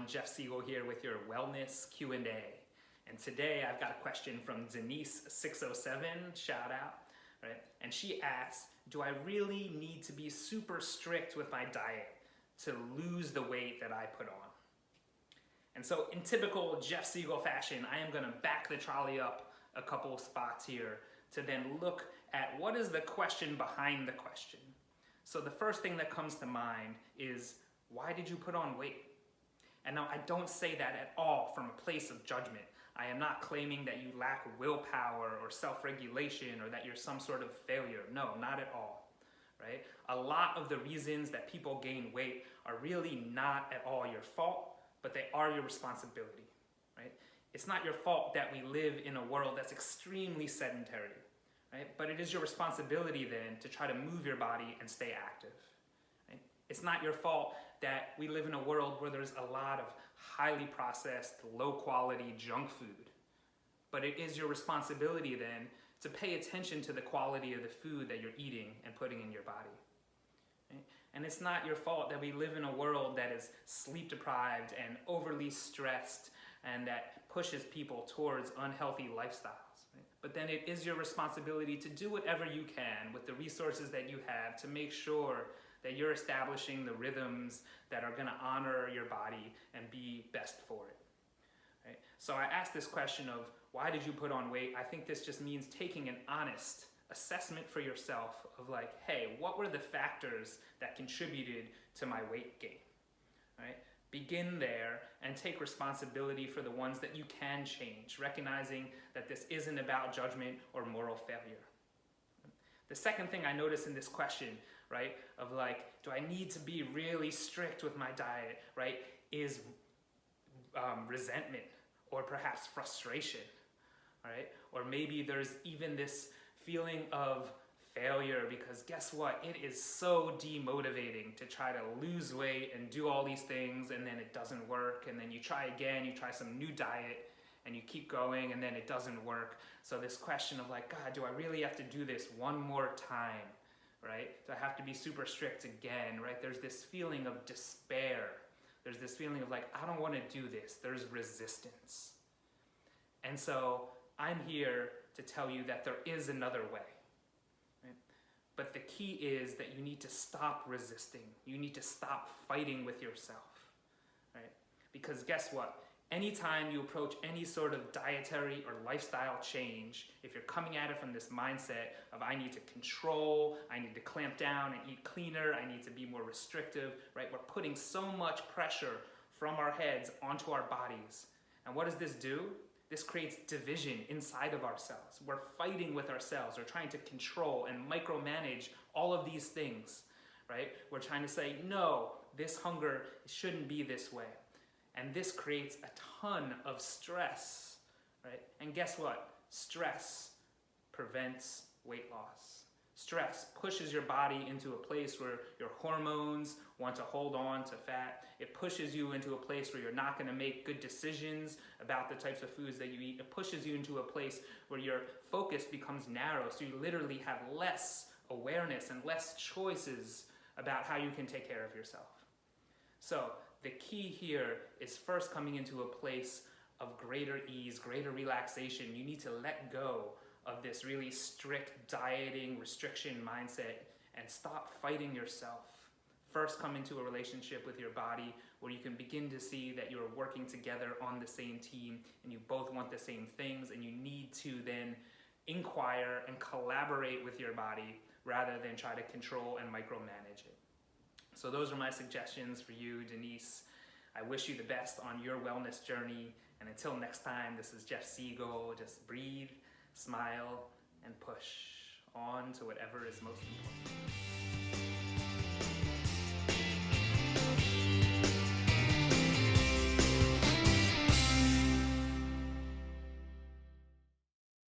Jeff Siegel here with your Wellness Q&A. And today I've got a question from Denise607, shout out, right? And she asks, do I really need to be super strict with my diet to lose the weight that I put on? And so in typical Jeff Siegel fashion, I am gonna back the trolley up a couple of spots here to then look at what is the question behind the question. So the first thing that comes to mind is, why did you put on weight? And now I don't say that at all from a place of judgment. I am not claiming that you lack willpower or self-regulation or that you're some sort of failure. No, not at all, right? A lot of the reasons that people gain weight are really not at all your fault, but they are your responsibility, right? It's not your fault that we live in a world that's extremely sedentary, right? But it is your responsibility then to try to move your body and stay active. It's not your fault that we live in a world where there's a lot of highly processed, low quality junk food. But it is your responsibility then to pay attention to the quality of the food that you're eating and putting in your body. Right? And it's not your fault that we live in a world that is sleep deprived and overly stressed and that pushes people towards unhealthy lifestyles. Right? But then it is your responsibility to do whatever you can with the resources that you have to make sure that you're establishing the rhythms that are gonna honor your body and be best for it. Right? So I asked this question of, why did you put on weight? I think this just means taking an honest assessment for yourself of like, hey, what were the factors that contributed to my weight gain? Right? Begin there and take responsibility for the ones that you can change, recognizing that this isn't about judgment or moral failure. The second thing I notice in this question, right, of like, do I need to be really strict with my diet, right, is resentment or perhaps frustration, right? Or maybe there's even this feeling of failure because guess what? It is so demotivating to try to lose weight and do all these things and then it doesn't work, and then you try again, you try some new diet, and you keep going and then it doesn't work. So this question of like, God, do I really have to do this one more time, right? Do I have to be super strict again, right? There's this feeling of despair. There's this feeling of like, I don't want to do this. There's resistance. And so I'm here to tell you that there is another way. Right? But the key is that you need to stop resisting. You need to stop fighting with yourself, right? Because guess what? Anytime you approach any sort of dietary or lifestyle change, if you're coming at it from this mindset of I need to control, I need to clamp down and eat cleaner, I need to be more restrictive, right? We're putting so much pressure from our heads onto our bodies. And what does this do? This creates division inside of ourselves. We're fighting with ourselves. We're trying to control and micromanage all of these things, right? We're trying to say, no, this hunger shouldn't be this way. And this creates a ton of stress, right? And guess what? Stress prevents weight loss. Stress pushes your body into a place where your hormones want to hold on to fat. It pushes you into a place where you're not gonna make good decisions about the types of foods that you eat. It pushes you into a place where your focus becomes narrow, so you literally have less awareness and less choices about how you can take care of yourself. So the key here is first coming into a place of greater ease, greater relaxation. You need to let go of this really strict dieting, restriction mindset and stop fighting yourself. First come into a relationship with your body where you can begin to see that you're working together on the same team and you both want the same things, and you need to then inquire and collaborate with your body rather than try to control and micromanage it. So those are my suggestions for you, Denise. I wish you the best on your wellness journey. And until next time, this is Jeff Siegel. Just breathe, smile, and push on to whatever is most important.